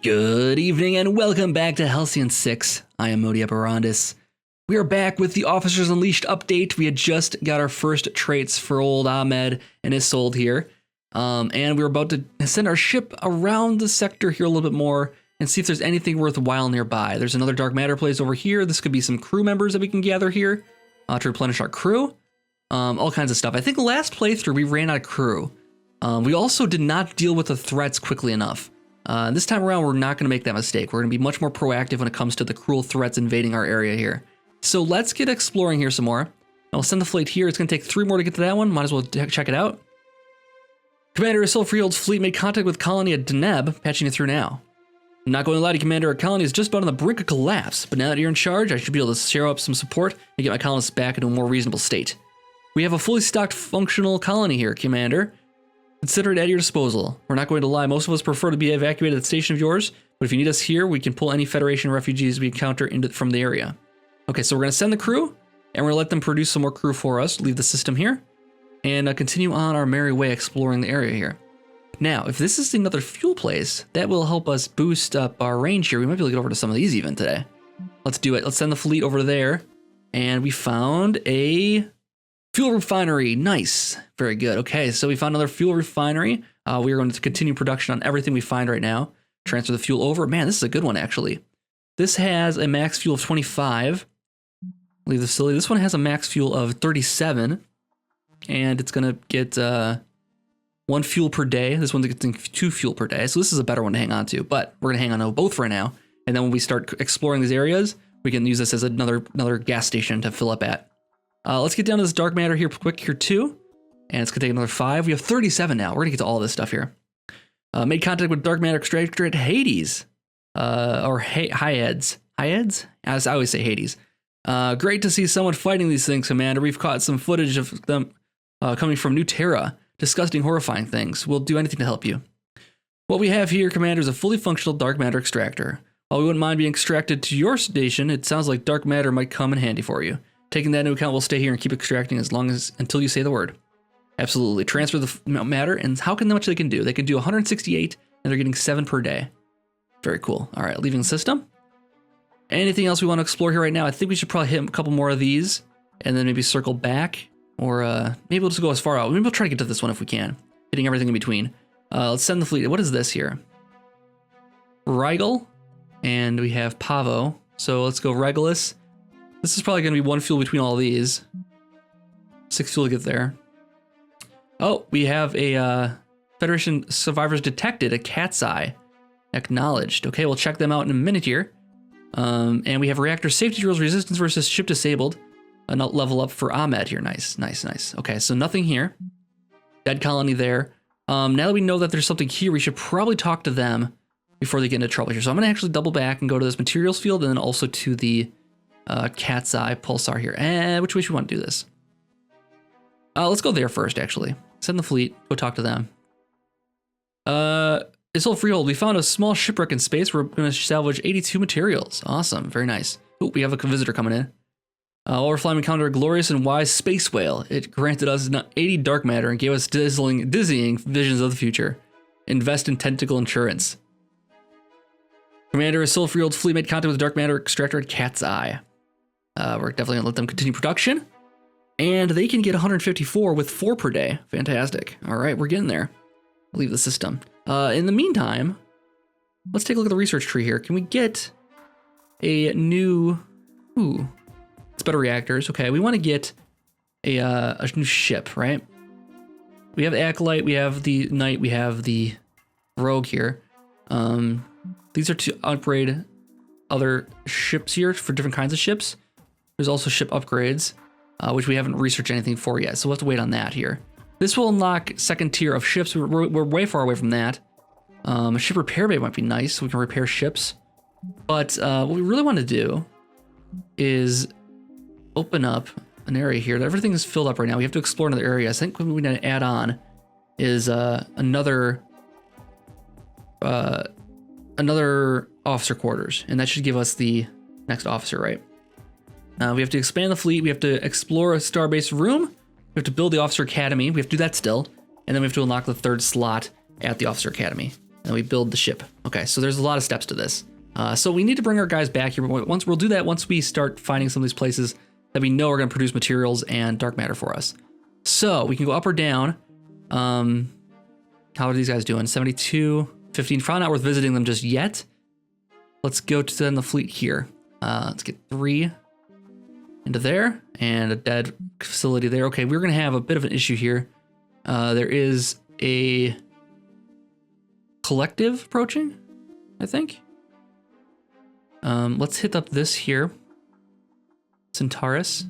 Good evening and welcome back to Halcyon 6. I am Modi Eberondis. We are back with the Officers Unleashed update. We had just got our first traits for old Ahmed and Isolde here. And we're about to send our ship around the sector here a little bit more and see if there's anything worthwhile nearby. There's another dark matter place over here. This could be some crew members that we can gather here to replenish our crew. All kinds of stuff. I think last playthrough we ran out of crew. We also did not deal with the threats quickly enough. This time around, we're not going to make that mistake. We're going to be much more proactive when it comes to the Cruul threats invading our area here. So let's get exploring here some more. I'll send the fleet here. It's going to take 3 more to get to that one. Might as well check it out. Commander Isolde Freehold's fleet made contact with colony at Deneb, patching it through now. I'm not going to lie to you, Commander. Our colony is just about on the brink of collapse, but now that you're in charge, I should be able to share up some support and get my colonists back into a more reasonable state. We have a fully stocked functional colony here, Commander. Consider it at your disposal. We're not going to lie, most of us prefer to be evacuated at the station of yours, but if you need us here, we can pull any Federation refugees we encounter from the area. Okay, so we're going to send the crew, and we're going to let them produce some more crew for us, leave the system here, and continue on our merry way exploring the area here. Now, if this is another fuel place, that will help us boost up our range here. We might be able to get over to some of these even today. Let's do it. Let's send the fleet over there, and we found a fuel refinery. Nice. Very good. Okay, so we found another fuel refinery. We are going to continue production on everything we find right now. Transfer the fuel over. Man, this is a good one, actually. This has a max fuel of 25. Leave the facility. This one has a max fuel of 37. And it's going to get 1 fuel per day. This one's getting 2 fuel per day. So this is a better one to hang on to. But we're going to hang on to both right now. And then when we start exploring these areas, we can use this as another gas station to fill up at. Let's get down to this dark matter here quick here too. And it's gonna take another 5. We have 37 now. We're gonna get to all this stuff here. Made contact with dark matter extractor at Hades. Or Hyads. Hyads? As I always say Hades. Great to see someone fighting these things, Commander. We've caught some footage of them coming from New Terra. Disgusting, horrifying things. We'll do anything to help you. What we have here, Commander, is a fully functional dark matter extractor. While we wouldn't mind being extracted to your station, it sounds like dark matter might come in handy for you. Taking that into account, we'll stay here and keep extracting until you say the word. Absolutely. Transfer the matter, and how much they can do? They can do 168, and they're getting 7 per day. Very cool. All right, leaving the system. Anything else we want to explore here right now? I think we should probably hit a couple more of these, and then maybe circle back, or maybe we'll just go as far out. Maybe we'll try to get to this one if we can, hitting everything in between. Let's send the fleet. What is this here? Rigel, and we have Pavo. So let's go Regulus. This is probably going to be 1 fuel between all these. 6 fuel to get there. Oh, we have a Federation survivors detected, a cat's eye. Acknowledged. Okay, we'll check them out in a minute here. And we have reactor safety drills, resistance versus ship disabled. A level up for Ahmed here. Nice, nice, nice. Okay, so nothing here. Dead colony there. Now that we know that there's something here, we should probably talk to them before they get into trouble here. So I'm going to actually double back and go to this materials field and then also to the cat's eye pulsar here. Which way should we want to do this? Let's go there first, actually. Send the fleet, go talk to them. Isolde Freehold, we found a small shipwreck in space. We're going to salvage 82 materials. Awesome, very nice. Oh, we have a visitor coming in. While we're flying, we encountered a glorious and wise space whale. It granted us 80 dark matter and gave us dizzying visions of the future. Invest in tentacle insurance. Commander Isolde Freehold's fleet made contact with the dark matter extractor at Cat's Eye. We're definitely going to let them continue production. And they can get 154 with 4 per day. Fantastic. All right, we're getting there. Leave the system. In the meantime, let's take a look at the research tree here. Can we get a new... Ooh, it's better reactors. Okay, we want to get a new ship, right? We have the Acolyte, we have the Knight, we have the Rogue here. These are to upgrade other ships here for different kinds of ships. There's also ship upgrades, which we haven't researched anything for yet, so we'll have to wait on that here. This will unlock 2nd tier of ships. We're way far away from that. A ship repair bay might be nice, so we can repair ships. But what we really want to do is open up an area here. Everything is filled up right now. We have to explore another area. I think what we need to add on is another officer quarters, and that should give us the next officer, right? We have to expand the fleet. We have to explore a Starbase room. We have to build the officer academy. We have to do that still, and then we have to unlock the 3rd slot at the officer academy. And we build the ship. Okay, so there's a lot of steps to this. So we need to bring our guys back here. We'll do that once we start finding some of these places that we know are going to produce materials and dark matter for us. So we can go up or down. How are these guys doing? 72, 15. Probably not worth visiting them just yet. Let's go to send the fleet here. Let's get 3 into there and a dead facility there. Okay, we're going to have a bit of an issue here. There is a collective approaching, I think. Let's hit up this here. Centaurus.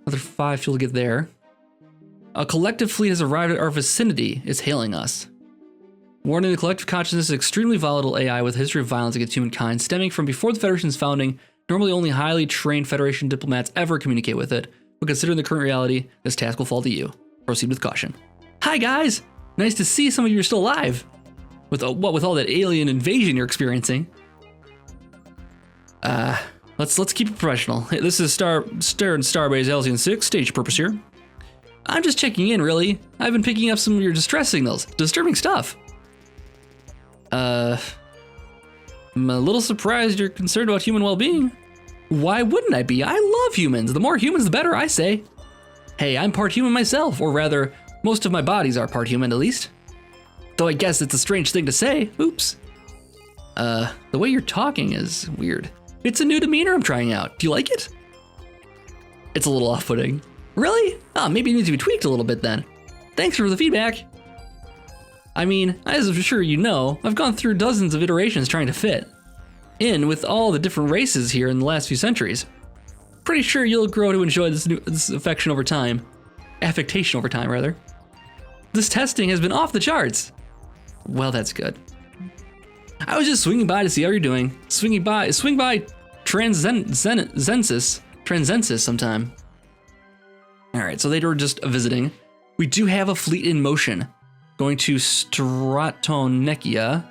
Another 5 fuel to get there. A collective fleet has arrived at our vicinity. It's hailing us. Warning, the collective consciousness is extremely volatile AI with a history of violence against humankind, stemming from before the Federation's founding. Normally only highly trained Federation diplomats ever communicate with it, but considering the current reality, this task will fall to you. Proceed with caution. Hi guys! Nice to see some of you are still alive. With all that alien invasion you're experiencing. Let's keep it professional. Hey, this is Starbase Halcyon 6, stage purpose here. I'm just checking in, really. I've been picking up some of your distress signals. Disturbing stuff. I'm a little surprised you're concerned about human well-being. Why wouldn't I be? I love humans. The more humans, the better, I say. Hey, I'm part human myself, or rather, most of my bodies are part human, at least. Though I guess it's a strange thing to say. Oops. The way you're talking is weird. It's a new demeanor I'm trying out. Do you like it? It's a little off-putting. Really? Oh, maybe it needs to be tweaked a little bit then. Thanks for the feedback. I mean, as I'm sure you know, I've gone through dozens of iterations trying to fit in with all the different races here in the last few centuries. Pretty sure you'll grow to enjoy this affection over time. Affectation over time, rather. This testing has been off the charts. Well, that's good. I was just swinging by to see how you're doing. Swing by Transcensus sometime. All right, so they were just visiting. We do have a fleet in motion going to Stratonekia,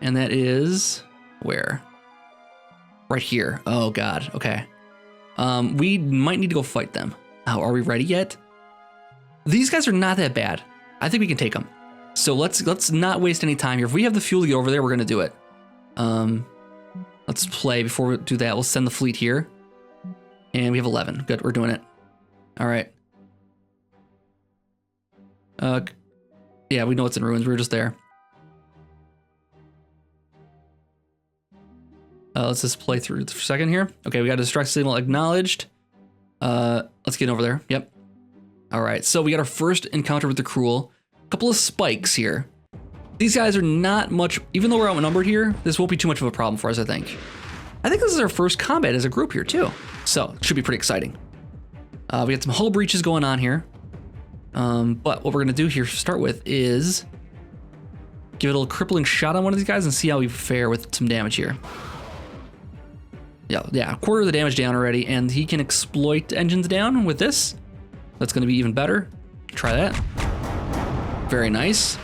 and that is where? Right here. Oh God. Okay. We might need to go fight them. Oh, are we ready yet? These guys are not that bad. I think we can take them. So let's not waste any time here. If we have the fuel to get over there, we're gonna do it. Let's play before we do that. We'll send the fleet here, and we have 11. Good, we're doing it. All right. Yeah, we know it's in ruins. We were just there. Let's just play through for a second here. Okay, we got a distress signal acknowledged. Let's get over there. Yep. All right, so we got our first encounter with the Cruul. A couple of spikes here. These guys are not much, even though we're outnumbered here, this won't be too much of a problem for us, I think. I think this is our first combat as a group here too. So it should be pretty exciting. We got some hull breaches going on here. But what we're gonna do here to start with is give it a little crippling shot on one of these guys and see how we fare with some damage here. Yeah, a quarter of the damage down already, and he can exploit engines down with this. That's gonna be even better. Try that. Very nice.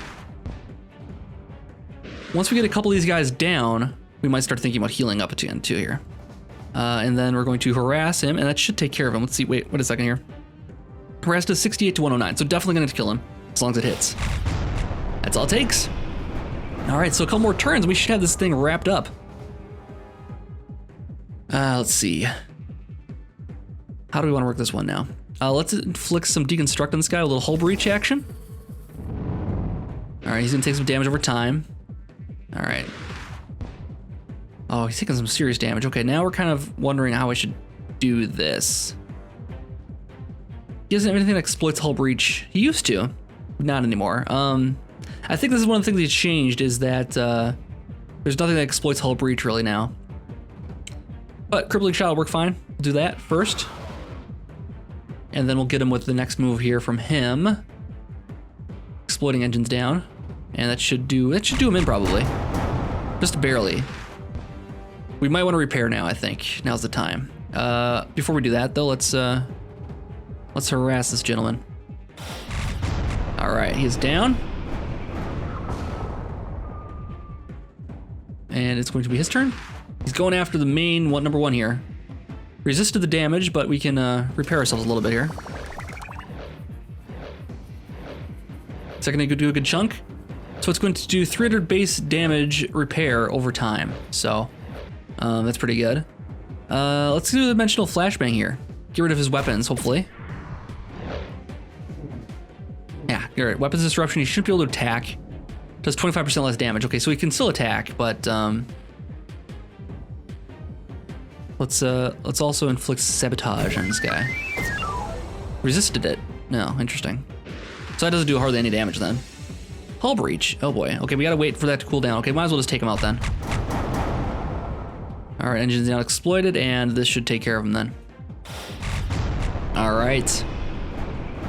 Once we get a couple of these guys down, we might start thinking about healing up again too here. And then we're going to harass him, and that should take care of him. Let's see, wait a second here. Harass does 68 to 109, so definitely gonna kill him, as long as it hits. That's all it takes. All right, so a couple more turns, we should have this thing wrapped up. Let's see. How do we wanna work this one now? Let's inflict some deconstruct on this guy, a little hull breach action. All right, he's gonna take some damage over time. All right. Oh, he's taking some serious damage. Okay, now we're kind of wondering how I should do this. He doesn't have anything that exploits hull breach. He used to, not anymore. I think this is one of the things he changed is that there's nothing that exploits hull breach really now. But crippling shot will work fine. We'll do that first. And then we'll get him with the next move here from him. Exploiting engines down. And that should do him in probably. Just barely. We might want to repair now, I think. Now's the time. Before we do that though, let's harass this gentleman. All right, he's down. And it's going to be his turn. He's going after the main number one here. Resisted the damage, but we can repair ourselves a little bit here. Is that gonna do a good chunk? So it's going to do 300 base damage repair over time. So that's pretty good. Let's do the dimensional flashbang here. Get rid of his weapons, hopefully. Yeah, all right. Weapons disruption. He shouldn't be able to attack. Does 25% less damage. Okay, so he can still attack, but let's also inflict sabotage on this guy. Resisted it. No, interesting. So that doesn't do hardly any damage then. Hull breach. Oh boy. Okay, we gotta wait for that to cool down. Okay, might as well just take him out then. All right, engine's now exploited, and this should take care of him then. All right.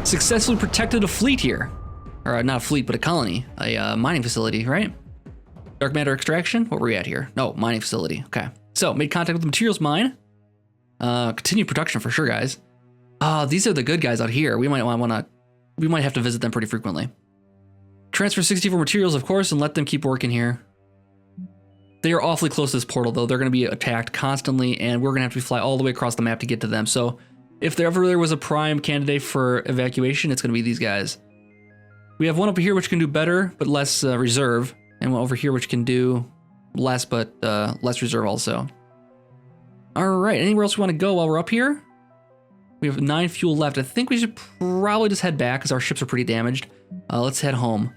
Successfully protected a fleet here. Or not a fleet, but a colony. A mining facility, right? Dark matter extraction? What were we at here? No, mining facility. Okay. So, made contact with the materials mine. Continued production for sure, guys. These are the good guys out here. We might have to visit them pretty frequently. Transfer 64 materials, of course, and let them keep working here. They are awfully close to this portal, though. They're going to be attacked constantly, and we're going to have to fly all the way across the map to get to them. So if there was a prime candidate for evacuation, it's going to be these guys. We have one over here which can do better, but less reserve, and one over here which can do less, but less reserve also. All right, anywhere else we want to go while we're up here? We have 9 fuel left. I think we should probably just head back because our ships are pretty damaged. Let's head home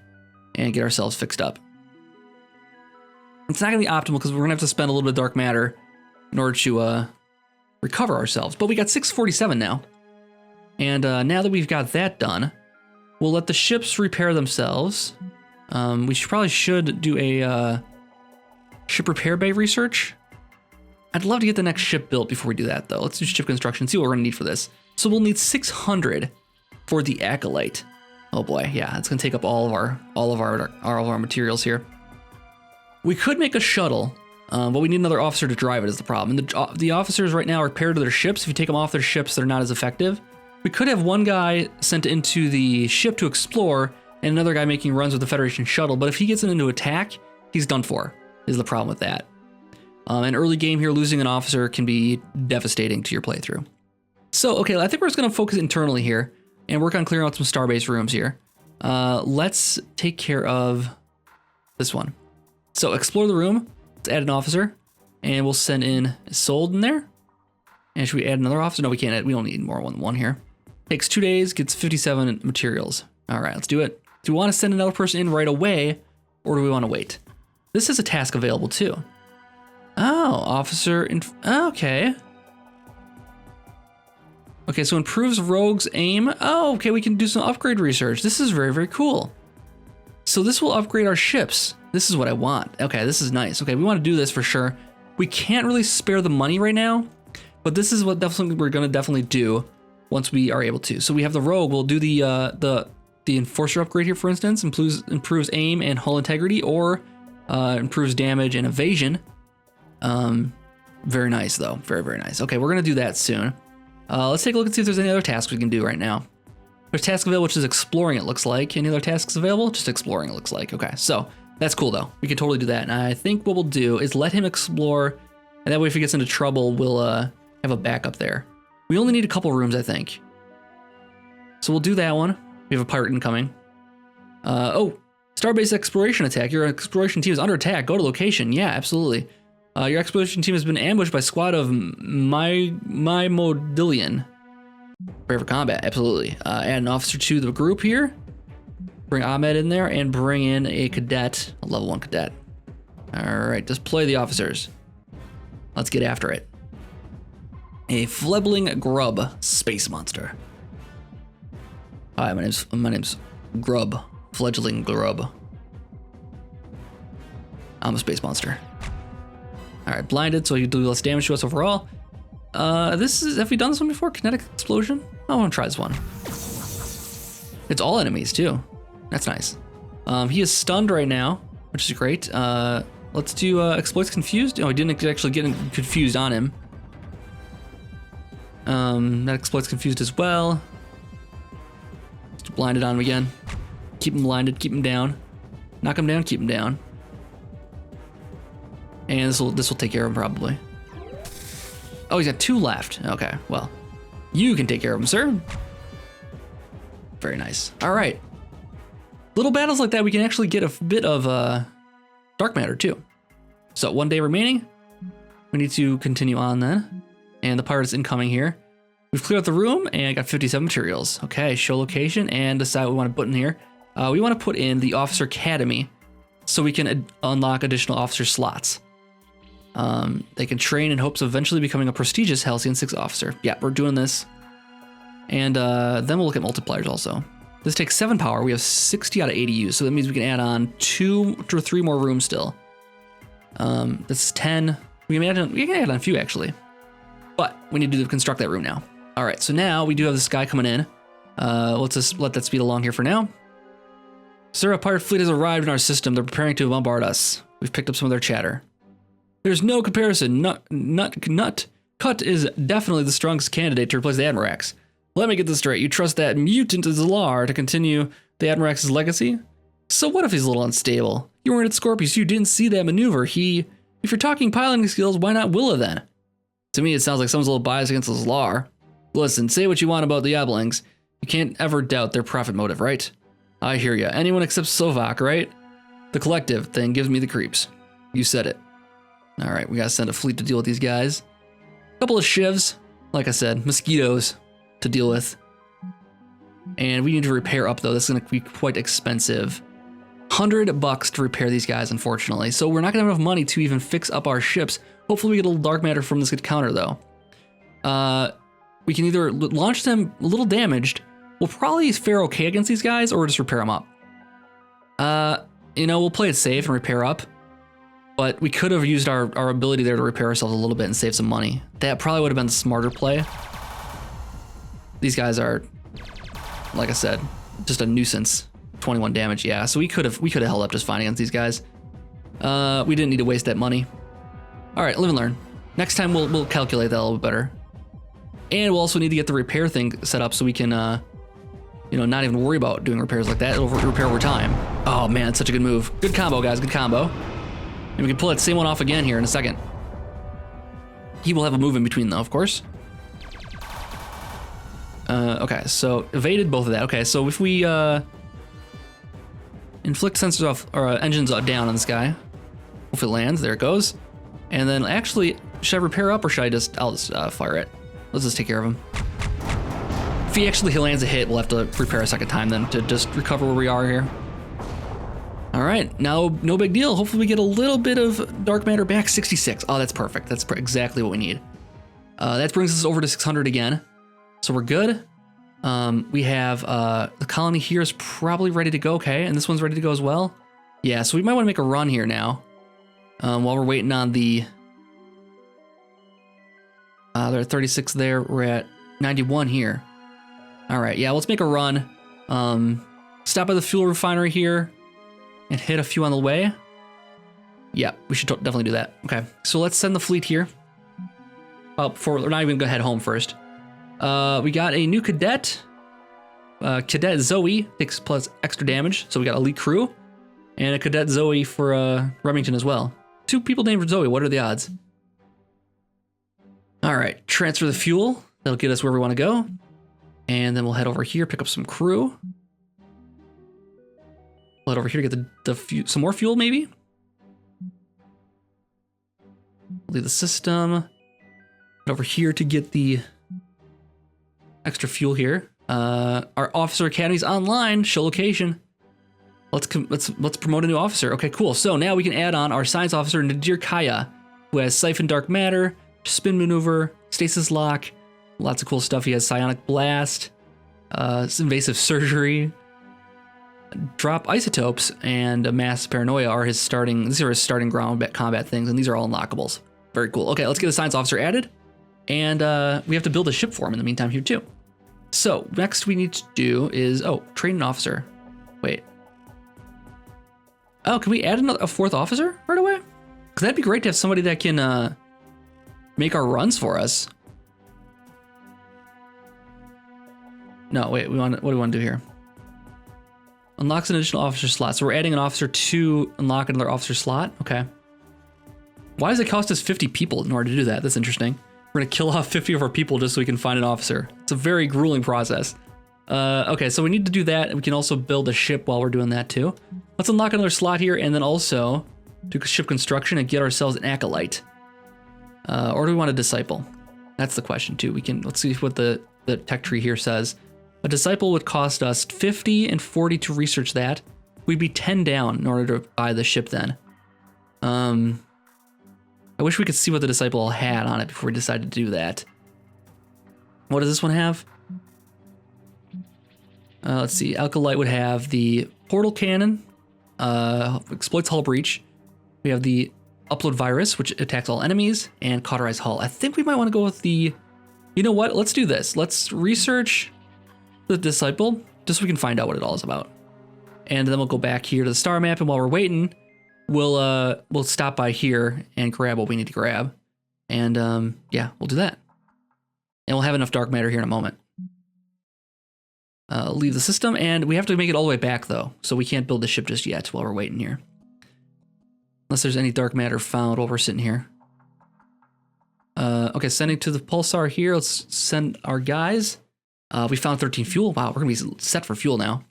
and get ourselves fixed up. It's not going to be optimal because we're going to have to spend a little bit of dark matter in order to recover ourselves. But we got 647 now. And now that we've got that done, we'll let the ships repair themselves. We probably should do a ship repair bay research. I'd love to get the next ship built before we do that, though. Let's do ship construction, see what we're going to need for this. So we'll need 600 for the Acolyte. Oh boy, yeah, it's going to take up all of our materials here. We could make a shuttle, but we need another officer to drive it is the problem. And the officers right now are paired to their ships. If you take them off their ships, they're not as effective. We could have one guy sent into the ship to explore and another guy making runs with the Federation shuttle, but if he gets into attack, he's done for, is the problem with that. An early game here, losing an officer can be devastating to your playthrough. So, okay, I think we're just going to focus internally here and work on clearing out some Starbase rooms here. Let's take care of this one. So, explore the room. Let's add an officer, and we'll send in Sold in there. And should we add another officer? No, we can't add. We don't need more than one here. Takes 2 days, gets 57 materials. All right, let's do it. Do we want to send another person in right away, or do we want to wait? This is a task available too. Oh, officer, okay. Okay, so improves rogues aim. Oh, okay, we can do some upgrade research. This is very, very cool. So this will upgrade our ships. This is what I want. Okay, this is nice. Okay, we want to do this for sure. We can't really spare the money right now, but this is what we're gonna definitely do once we are able to. So we have the rogue. We'll do the enforcer upgrade here, for instance. Improves aim and hull integrity, or improves damage and evasion. Very nice though. Very, very nice. Okay, we're gonna do that soon. Let's take a look and see if there's any other tasks we can do right now. There's task available, which is exploring, it looks like. Any other tasks available? Just exploring, it looks like. Okay, so that's cool though. We could totally do that. And I think what we'll do is let him explore, and that way if he gets into trouble, we'll have a backup there. We only need a couple rooms, I think. So we'll do that one. We have a pirate incoming. Oh, Starbase exploration attack. Your exploration team is under attack. Go to location. Yeah, absolutely. Your exploration team has been ambushed by a squad of my Modillion. Prepare for combat, absolutely. Add an officer to the group here. Bring Ahmed in there and bring in a cadet, a level 1 cadet. All right, deploy the officers. Let's get after it. A Flebling Grub space monster. Hi, my name's Grub, Fledgling Grub. I'm a space monster. All right, blinded, so you do less damage to us overall. Have we done this one before? Kinetic explosion? I want to try this one. It's all enemies too. That's nice. He is stunned right now, which is great. Let's do exploits confused. Oh, he didn't actually get confused on him. That exploits confused as well. Just blinded on him again. Keep him blinded, keep him down. Knock him down, keep him down. And this will take care of him probably. Oh, he's got 2 left. Okay, well, you can take care of him, sir. Very nice. All right. Little battles like that, we can actually get a bit of dark matter too. So 1 day remaining. We need to continue on then. And the pirate is incoming here. We've cleared out the room and got 57 materials. Okay, show location and decide what we want to put in here. We want to put in the Officer Academy so we can unlock additional officer slots. They can train in hopes of eventually becoming a prestigious Halcyon 6 officer. Yeah, we're doing this. And then we'll look at multipliers also. This takes 7 power. We have 60 out of 80 used, so that means we can add on 2 or 3 more rooms still. That's 10. We can add on a few actually. But we need to construct that room now. All right, so now we do have this guy coming in. Let's just let that speed along here for now. Sir, a pirate fleet has arrived in our system. They're preparing to bombard us. We've picked up some of their chatter. There's no comparison. Cut is definitely the strongest candidate to replace the Admirax. Let me get this straight. You trust that mutant Zalar to continue the Admirax's legacy? So what if he's a little unstable? You weren't at Scorpius. You didn't see that maneuver. If you're talking piloting skills, why not Willa then? To me, it sounds like someone's a little biased against Zalar. Listen, say what you want about the Yablings. You can't ever doubt their profit motive, right? I hear ya. Anyone except Sovak, right? The collective thing gives me the creeps. You said it. All right, we gotta send a fleet to deal with these guys. A couple of shivs, like I said, mosquitoes to deal with. And we need to repair up though. This is gonna be quite expensive. $100 to repair these guys, unfortunately. So we're not gonna have enough money to even fix up our ships. Hopefully we get a little dark matter from this counter though. We can either launch them a little damaged. We'll probably fare okay against these guys or just repair them up. We'll play it safe and repair up. But we could have used our ability there to repair ourselves a little bit and save some money. That probably would have been the smarter play. These guys are, like I said, just a nuisance. 21 damage, yeah. So we could have held up just fine against these guys. We didn't need to waste that money. All right, live and learn. Next time we'll calculate that a little bit better. And we'll also need to get the repair thing set up so we can, not even worry about doing repairs like that. It'll repair over time. Oh man, it's such a good move. Good combo, guys, good combo. And we can pull that same one off again here in a second. He will have a move in between though, of course. Okay, so evaded both of that. Okay, so if we inflict sensors off, or engines down on this guy. If it lands, there it goes. And then actually, should I repair up or should I'll just fire it. Let's just take care of him. If he actually lands a hit, we'll have to repair a second time then to just recover where we are here. All right, now no big deal. Hopefully we get a little bit of dark matter back. 66. Oh, that's perfect. That's exactly what we need. That brings us over to 600 again. So we're good. We have the colony here is probably ready to go. Okay, and this one's ready to go as well. Yeah, so we might want to make a run here now. While we're waiting on the... they're at 36 there. We're at 91 here. All right, yeah, let's make a run. Stop by the fuel refinery here and hit a few on the way. Yeah, we should definitely do that. Okay, so let's send the fleet here. Well, we're not even gonna head home first. We got a new cadet. Cadet Zoe takes plus extra damage, so we got elite crew. And a cadet Zoe for Remington as well. 2 people named Zoe, what are the odds? All right, transfer the fuel. That'll get us where we want to go. And then we'll head over here, pick up some crew. We'll head over here to get some more fuel, maybe. Leave the system. Head over here to get the extra fuel here. Our officer academy's online. Show location. Let's promote a new officer. Okay, cool. So now we can add on our science officer Nadir Kaya, who has siphon dark matter, spin maneuver, stasis lock, lots of cool stuff. He has psionic blast, invasive surgery, drop isotopes, and a mass paranoia are his starting. These are his starting ground combat things, and these are all unlockables. Very cool. Okay, let's get a science officer added, and we have to build a ship for him in the meantime here too. So next we need to do is train an officer. Wait. Oh, can we add a 4th officer right away? Because that'd be great to have somebody that can make our runs for us. No, wait, what do we want to do here? Unlocks an additional officer slot. So we're adding an officer to unlock another officer slot. Okay. Why does it cost us 50 people in order to do that? That's interesting. We're going to kill off 50 of our people just so we can find an officer. It's a very grueling process. Okay, so we need to do that. We can also build a ship while we're doing that too. Let's unlock another slot here and then also do ship construction and get ourselves an acolyte. Or do we want a disciple? That's the question too. Let's see what the tech tree here says. A disciple would cost us 50 and 40 to research that. We'd be 10 down in order to buy the ship then. I wish we could see what the disciple had on it before we decided to do that. What does this one have? Let's see. Acolyte would have the portal cannon, exploits hull breach. We have the upload virus, which attacks all enemies, and cauterize hull. I think we might want to go with the... You know what? Let's do this. Let's research the disciple just so we can find out what it all is about. And then we'll go back here to the star map, and while we're waiting, we'll stop by here and grab what we need to grab. And yeah, we'll do that. And we'll have enough dark matter here in a moment. Leave the system, and we have to make it all the way back though, so we can't build the ship just yet while we're waiting here. Unless there's any dark matter found while we're sitting here. Okay, sending to the pulsar here. Let's send our guys. We found 13 fuel. Wow, we're gonna be set for fuel now.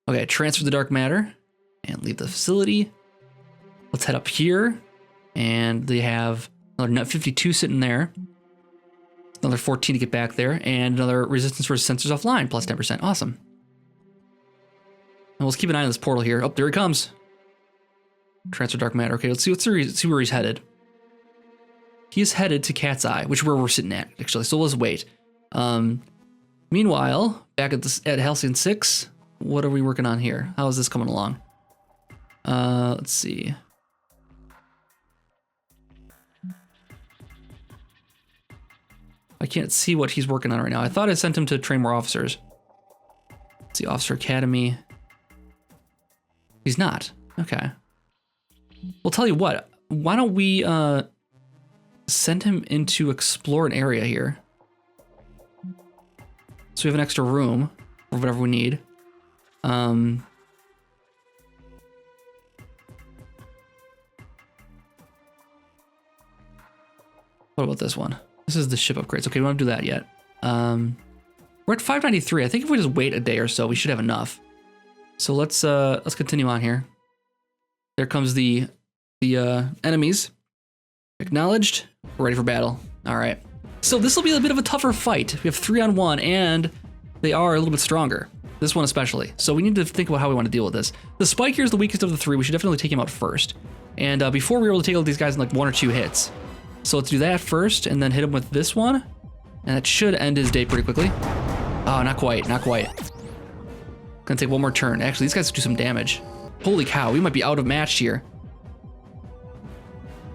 Okay, transfer the dark matter and leave the facility. Let's head up here, and they have another 52 sitting there. Another 14 to get back there, and another resistance for sensors offline, plus 10%. Awesome. And let's keep an eye on this portal here. Oh, there he comes. Transfer dark matter. Okay, let's see where he's headed. He is headed to Cat's Eye, which is where we're sitting at, actually. So let's wait. Meanwhile, back at Halcyon 6, what are we working on here? How is this coming along? Let's see. I can't see what he's working on right now. I thought I sent him to train more officers. Let's see, Officer Academy. He's not. Okay. Well, tell you what. Why don't we send him into explore an area here? So we have an extra room or whatever we need. What about this one? This is the ship upgrades. Okay, we don't do that yet. We're at 593. I think if we just wait a day or so, we should have enough. So let's continue on here. There comes the enemies. Acknowledged. We're ready for battle. All right. So this will be a bit of a tougher fight. We have 3-on-1, and they are a little bit stronger. This one especially. So we need to think about how we want to deal with this. The Spike here is the weakest of the three. We should definitely take him out first. And before we were able to take out these guys in like 1 or 2 hits. So let's do that first, and then hit him with this one. And that should end his day pretty quickly. Oh, not quite, not quite. Gonna take one more turn. Actually, these guys do some damage. Holy cow, we might be out of match here.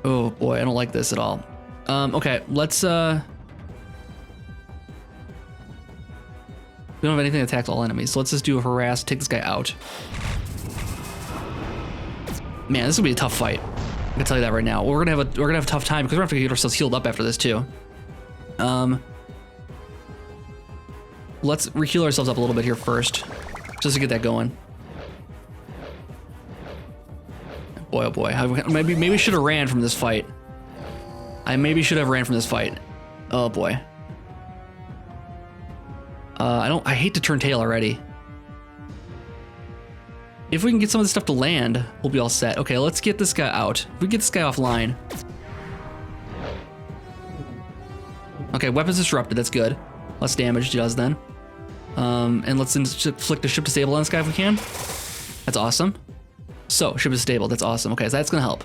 Oh boy, I don't like this at all. Okay, let's, we don't have anything that attacks all enemies, so let's just do a harass, take this guy out. Man, this will be a tough fight. I can tell you that right now. We're gonna have a tough time because we're gonna have to get ourselves healed up after this too. Let's re-heal ourselves up a little bit here first, just to get that going. Boy, oh boy, maybe we should have ran from this fight. I maybe should have ran from this fight. Oh boy. I hate to turn tail already. If we can get some of this stuff to land, we'll be all set. Okay, let's get this guy out. If we get this guy offline. Okay, weapons disrupted, that's good. Less damage it does then. And let's inflict a ship disable on this guy if we can. That's awesome. So, ship is stable, that's awesome. Okay, so that's gonna help.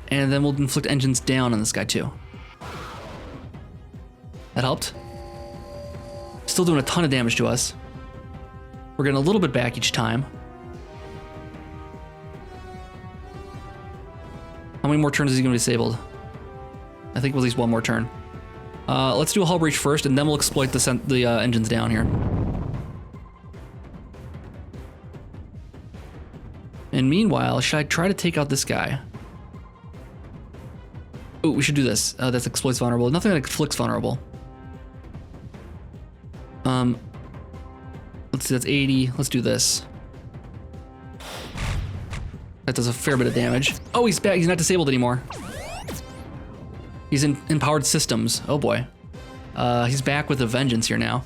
And then we'll inflict engines down on this guy too. That helped. Still doing a ton of damage to us. We're getting a little bit back each time. How many more turns is he gonna be disabled? I think at least one more turn. Let's do a hull breach first, and then we'll exploit the engines down here. And meanwhile, should I try to take out this guy? Oh, we should do this. That exploits vulnerable. Nothing that inflicts vulnerable. Let's see, that's 80. Let's do this. That does a fair bit of damage. Oh, he's back. He's not disabled anymore. He's in empowered systems. Oh boy. He's back with a vengeance here now.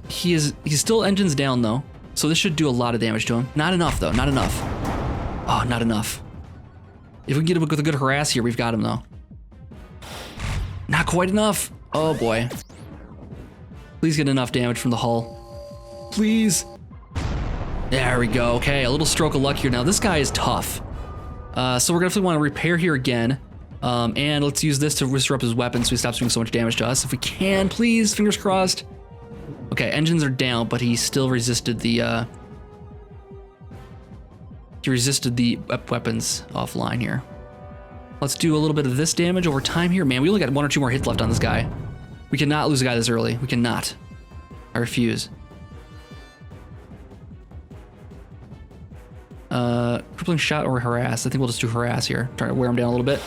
He's still engines down though, so this should do a lot of damage to him. Not enough though, not enough. Oh, not enough. If we can get him with a good harass here, we've got him though. Not quite enough. Oh boy. Please get enough damage from the hull. Please. There we go. Okay, a little stroke of luck here. Now this guy is tough. So we're definitely want to repair here again. And let's use this to disrupt his weapon so he stops doing so much damage to us. If we can, please, fingers crossed. Okay, engines are down, but he still resisted the weapons offline here. Let's do a little bit of this damage over time here. Man, we only got 1 or 2 more hits left on this guy. We cannot lose a guy this early. We cannot. I refuse. Crippling shot or harass. I think we'll just do harass here. Try to wear him down a little bit.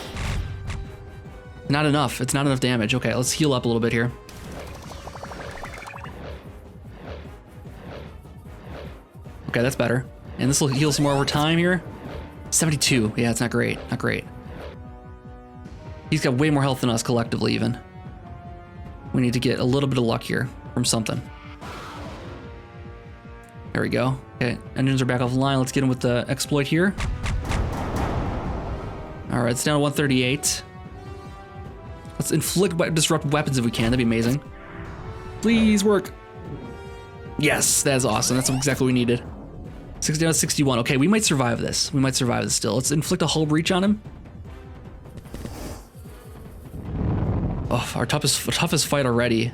Not enough. It's not enough damage. Okay, let's heal up a little bit here. Okay, that's better. And this will heal some more over time here. 72. Yeah, it's not great. Not great. He's got way more health than us collectively even. We need to get a little bit of luck here from something. There we go. Okay, engines are back offline. Let's get him with the exploit here. All right, it's down to 138. Let's disrupt weapons if we can. That'd be amazing. Please work. Yes, that's awesome. That's exactly what we needed. 6 down to 61. Okay, we might survive this. We might survive this still. Let's inflict a hull breach on him. Oh, our toughest fight already.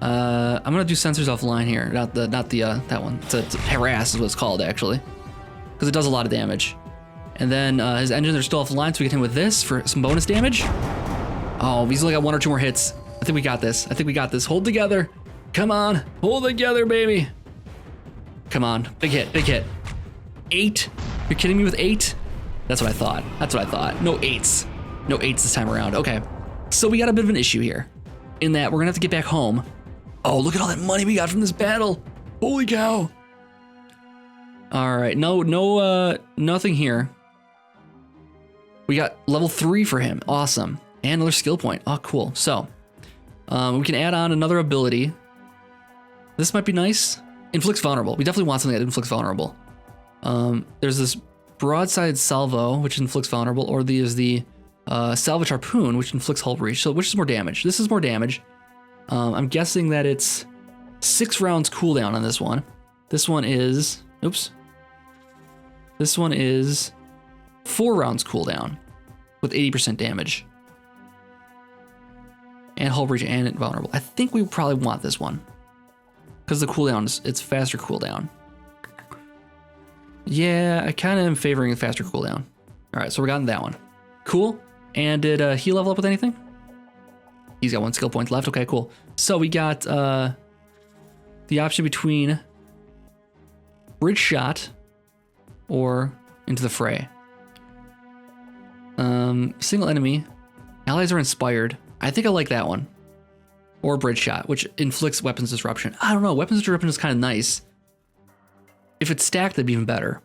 I'm gonna do sensors offline here. Not the that one. It's harass is what it's called actually, because it does a lot of damage. And then his engines are still offline, so we get him with this for some bonus damage. Oh, he's only got 1 or 2 more hits. I think we got this. I think we got this. Hold together. Come on, hold together, baby. Come on, big hit, big hit. 8? You're kidding me with 8? That's what I thought. That's what I thought. No 8s. No 8s this time around. Okay, so we got a bit of an issue here, in that we're gonna have to get back home. Oh, look at all that money we got from this battle. Holy cow. All right, nothing here. We got level 3 for him. Awesome. And another skill point. Oh, cool. So, we can add on another ability. This might be nice. Inflicts vulnerable. We definitely want something that inflicts vulnerable. There's this broadside salvo, which inflicts vulnerable, or there's the salvage harpoon, which inflicts hull breach. So, which is more damage? This is more damage. I'm guessing that it's 6 rounds cooldown on this one. This one is, oops. This one is 4 rounds cooldown with 80% damage. And hull breach and vulnerable. I think we probably want this one, because the cooldown it's faster cooldown. Yeah, I kind of am favoring the faster cooldown. All right, so we got that one. Cool. And did he level up with anything? He's got 1 skill point left. Okay, cool. So we got the option between bridge shot or into the fray. Single enemy. Allies are inspired. I think I like that one. Or bridge shot, which inflicts weapons disruption. I don't know. Weapons disruption is kind of nice. If it's stacked, that'd be even better.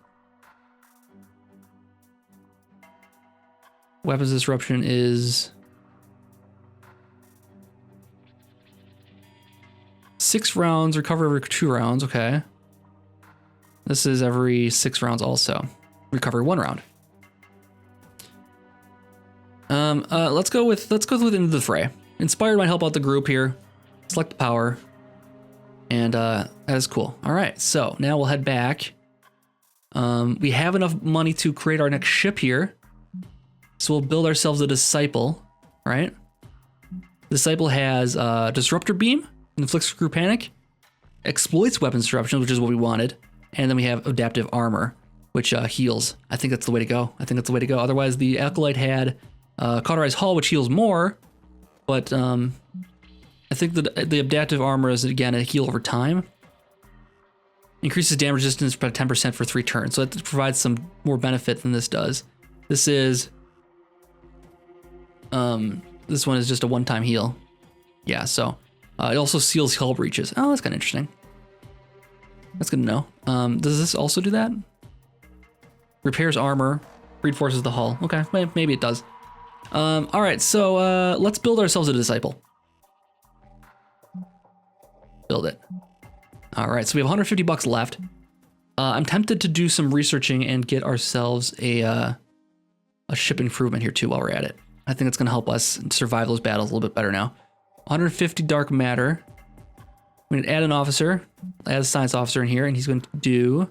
Weapons disruption is 6 rounds, recover every 2 rounds. Okay. This is every 6 rounds also. Recover 1 round. Let's go with into the fray. Inspired might help out the group here. Select the power. And that is cool. All right, so now we'll head back. We have enough money to create our next ship here. So we'll build ourselves a disciple, right? Disciple has disruptor beam, inflicts crew panic, exploits weapons disruption, which is what we wanted, and then we have adaptive armor, which heals. I think that's the way to go. I think that's the way to go. Otherwise, the acolyte had cauterized hull, which heals more, but I think the adaptive armor is again a heal over time. Increases damage resistance by 10% for 3 turns, so it provides some more benefit than this does. This is this one is just a one-time heal. Yeah, so it also seals hull breaches. Oh, that's kind of interesting. That's good to know. Does this also do that? Repairs armor, reinforces the hull. Okay, maybe it does. All right, so let's build ourselves a disciple. Build it. All right, so we have 150 bucks left. I'm tempted to do some researching and get ourselves a ship improvement here too while we're at it. I think it's going to help us survive those battles a little bit better now. 150 dark matter. We're going to add an officer, add a science officer in here, and he's going to do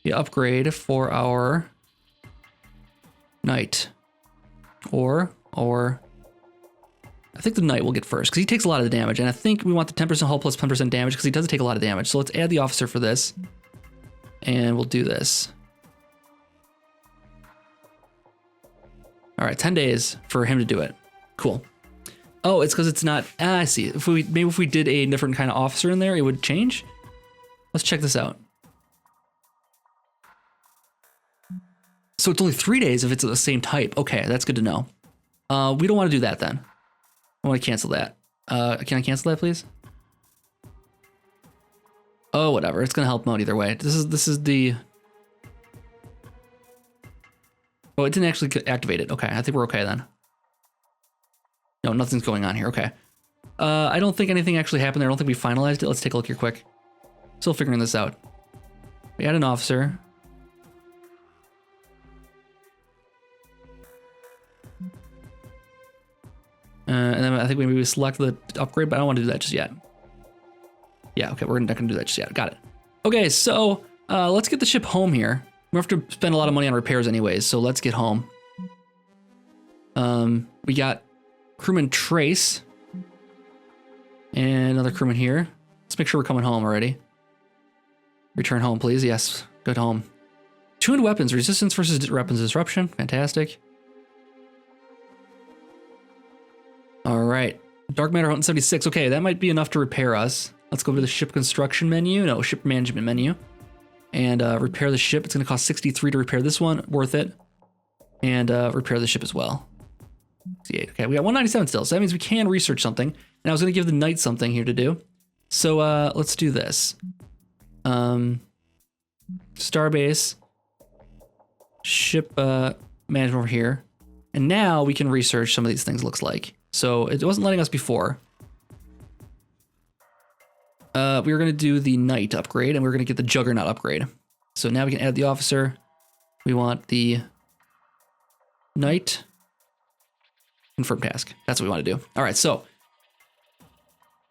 the upgrade for our knight. Or I think the knight will get first because he takes a lot of the damage, and I think we want the 10% hull plus 10% damage because he does take a lot of damage. So let's add the officer for this, and we'll do this. All right, 10 days for him to do it. Cool. Oh, it's because it's not. I see. Maybe if we did a different kind of officer in there, it would change. Let's check this out. So it's only 3 days if it's the same type. Okay, that's good to know. We don't want to do that then. I want to cancel that. Can I cancel that, please? Oh, whatever. It's gonna help him out either way. This is the. Oh, it didn't actually activate it. Okay, I think we're okay then. No, nothing's going on here. Okay. I don't think anything actually happened there. I don't think we finalized it. Let's take a look here quick. Still figuring this out. We had an officer. And then I think we maybe select the upgrade, but I don't want to do that just yet. Yeah, okay, we're not going to do that just yet. Got it. Okay, so let's get the ship home here. We have to spend a lot of money on repairs anyways, so let's get home. We got crewman Trace. And another crewman here. Let's make sure we're coming home already. Return home, please. Yes, good home. Tuned weapons, resistance versus weapons disruption. Fantastic. All right, dark matter 176. Okay, that might be enough to repair us. Let's go to the ship construction menu. No, ship management menu. And repair the ship. It's going to cost 63 to repair this one. Worth it. And repair the ship as well. 68. Okay, we got 197 still. So that means we can research something. And I was going to give the knight something here to do. So let's do this. Starbase. Ship management over here. And now we can research some of these things, looks like. So it wasn't letting us before. We were going to do the knight upgrade, and we we're going to get the juggernaut upgrade. So now we can add the officer. We want the knight. Confirm task. That's what we want to do. All right, so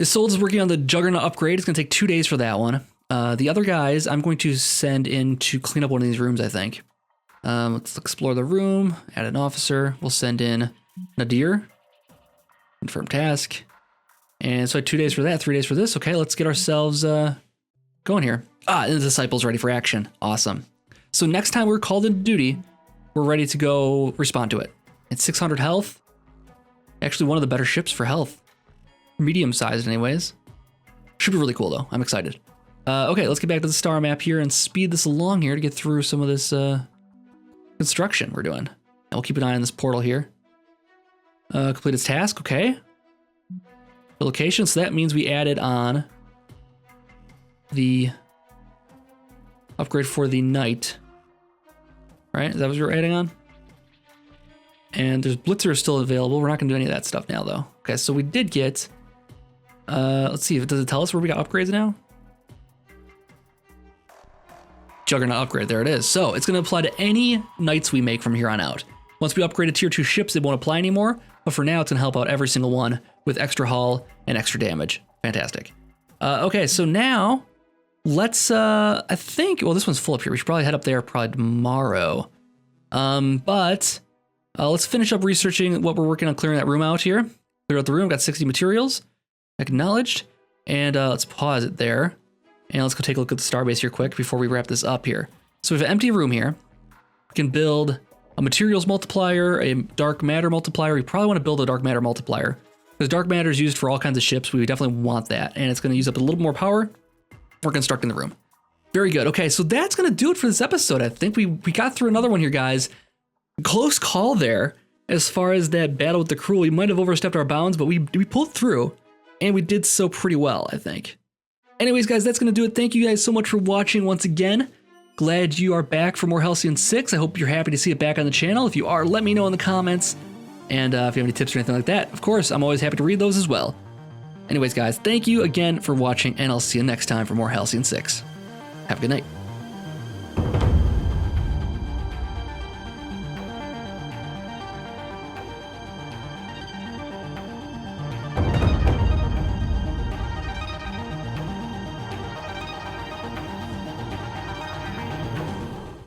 Isolde is working on the juggernaut upgrade. It's going to take 2 days for that one. The other guys, I'm going to send in to clean up one of these rooms, I think. Let's explore the room, add an officer. We'll send in Nadir. Confirm task. And so 2 days for that, 3 days for this. Okay, let's get ourselves going here. And the disciple's ready for action. Awesome. So next time we're called into duty, we're ready to go respond to it. It's 600 health. Actually, one of the better ships for health. Medium-sized anyways. Should be really cool though. I'm excited. Okay, let's get back to the star map here and speed this along here to get through some of this construction we're doing. And we'll keep an eye on this portal here. Complete its task, okay. The location, so that means we added on the upgrade for the knight. Right, is that what you're adding on? And there's Blitzer still available. We're not gonna do any of that stuff now though. Okay, so we did get, let's see, does it tell us where we got upgrades now? Juggernaut upgrade, there it is. So it's gonna apply to any knights we make from here on out. Once we upgrade to tier 2 ships, it won't apply anymore, but for now it's gonna help out every single one with extra hull and extra damage. Fantastic. Okay, so now let's, I think, well, this one's full up here. We should probably head up there probably tomorrow. But let's finish up researching what we're working on clearing that room out here. Clear out the room, got 60 materials, acknowledged, and let's pause it there. And let's go take a look at the starbase here quick before we wrap this up here. So we have an empty room here. We can build a materials multiplier, a dark matter multiplier. We probably want to build a dark matter multiplier because dark matter is used for all kinds of ships. We definitely want that. And it's going to use up a little more power for constructing the room. Very good. Okay, so that's going to do it for this episode. I think we got through another one here, guys. Close call there as far as that battle with the Cruul. We might have overstepped our bounds, but we pulled through and we did so pretty well, I think. Anyways, guys, that's going to do it. Thank you guys so much for watching once again. Glad you are back for more Halcyon 6. I hope you're happy to see it back on the channel. If you are, let me know in the comments. And if you have any tips or anything like that, of course, I'm always happy to read those as well. Anyways, guys, thank you again for watching, and I'll see you next time for more Halcyon 6. Have a good night.